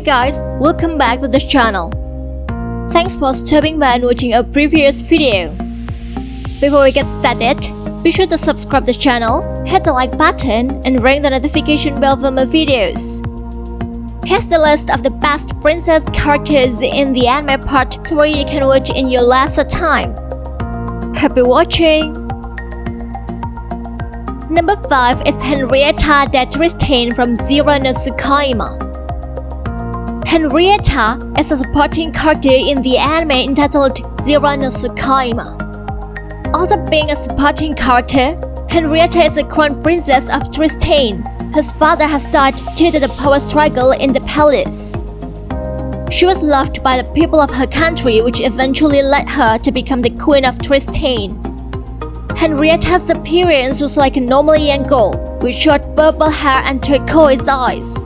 guys, welcome back to the channel. Thanks for stopping by and watching a previous video. Before we get started, be sure to subscribe the channel, hit the like button and ring the notification bell for more videos. Here's the list of the best princess characters in the anime part 3 you can watch in your leisure time. Happy watching! Number 5 is Henrietta the Tristan from Zero no Tsukaima. Henrietta is a supporting character in the anime entitled Zero no Tsukaima. Although being a supporting character, Henrietta is a crown princess of Tristan, whose father has died due to the power struggle in the palace. She was loved by the people of her country, which eventually led her to become the queen of Tristan. Henrietta's appearance was like a normal young girl, with short purple hair and turquoise eyes.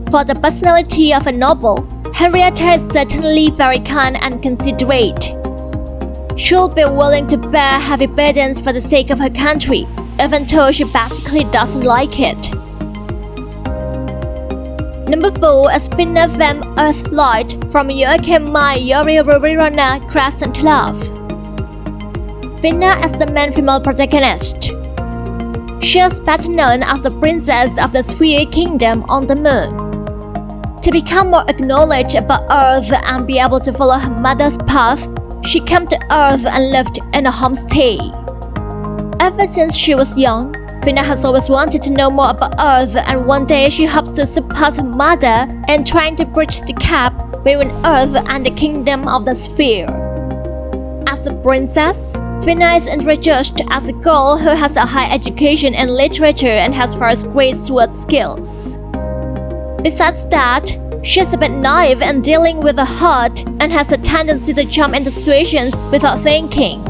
For the personality of a noble, Henrietta is certainly very kind and considerate. She'll be willing to bear heavy burdens for the sake of her country, even though she basically doesn't like it. Number 4 is Fina from Earthlight from Youke Mai Yori Rorirona Crescent Love. Fina is the main female protagonist. She is better known as the princess of the Sphere Kingdom on the moon. To become more acknowledged about Earth and be able to follow her mother's path, she came to Earth and lived in a homestay. Ever since she was young, Fina has always wanted to know more about Earth, and one day she hopes to surpass her mother in trying to bridge the gap between Earth and the Kingdom of the Sphere. As a princess, Fina is introduced as a girl who has a high education in literature and has various great sword skills. Besides that, she's a bit naive in dealing with her heart and has a tendency to jump into situations without thinking.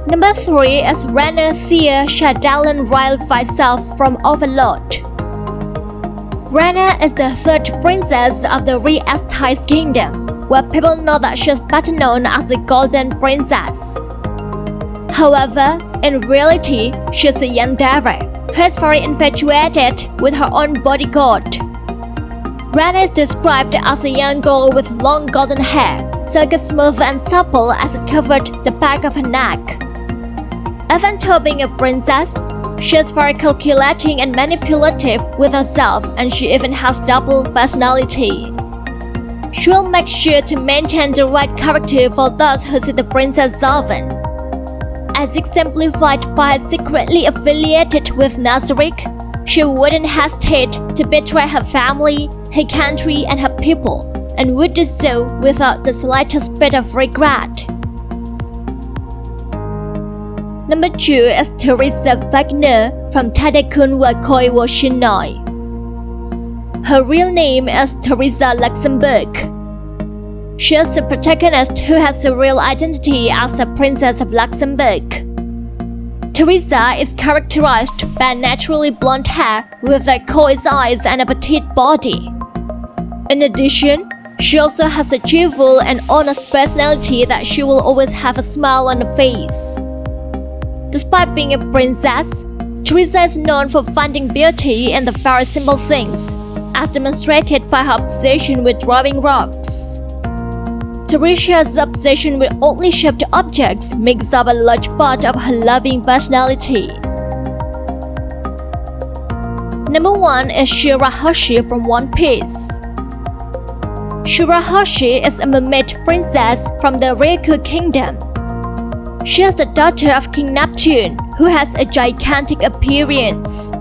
Number 3 is Rena Thea Shadalan Ryle Faisal from Overlord. Rena is the third princess of the Re-Estais Kingdom, where people know that she's better known as the Golden Princess. However, in reality, she's a young devil who is very infatuated with her own bodyguard. Rena is described as a young girl with long golden hair, silky smooth and supple as it covered the back of her neck. Even though being a princess, she is very calculating and manipulative with herself, and she even has double personality. She will make sure to maintain the right character for those who see the princess often. As exemplified by her secretly affiliated with Nazarick, she wouldn't hesitate to betray her family, her country, and her people, and would do so without the slightest bit of regret. Number 2 is Teresa Wagner from Tadekun wa Koi wo Shinoi. Her real name is Teresa Luxembourg. She is the protagonist who has a real identity as a princess of Luxembourg. Teresa is characterized by naturally blonde hair with turquoise eyes and a petite body. In addition, she also has a cheerful and honest personality that she will always have a smile on her face. Despite being a princess, Teresa is known for finding beauty in the very simple things, as demonstrated by her obsession with drawing rocks. Teresa's obsession with oddly shaped objects makes up a large part of her loving personality. Number 1 is Shirahashi from One Piece. Shirahashi is a mermaid princess from the Ryukyu Kingdom. She is the daughter of King Neptune, who has a gigantic appearance.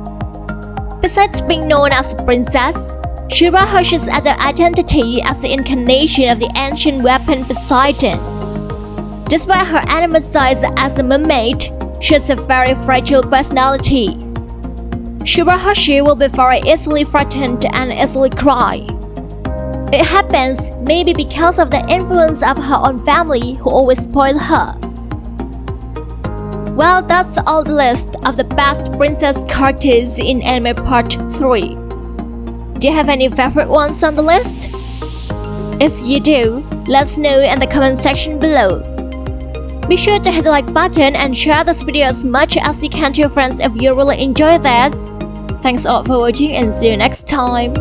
Besides being known as a princess, Shirahashi's other identity as the incarnation of the ancient weapon Poseidon. Despite her animal size as a mermaid, she has a very fragile personality. Shirahashi will be very easily frightened and easily cry. It happens maybe because of the influence of her own family who always spoil her. Well, that's all the list of the best princess characters in anime part 3. Do you have any favorite ones on the list? If you do, let us know in the comment section below. Be sure to hit the like button and share this video as much as you can to your friends if you really enjoy this. Thanks all for watching and see you next time.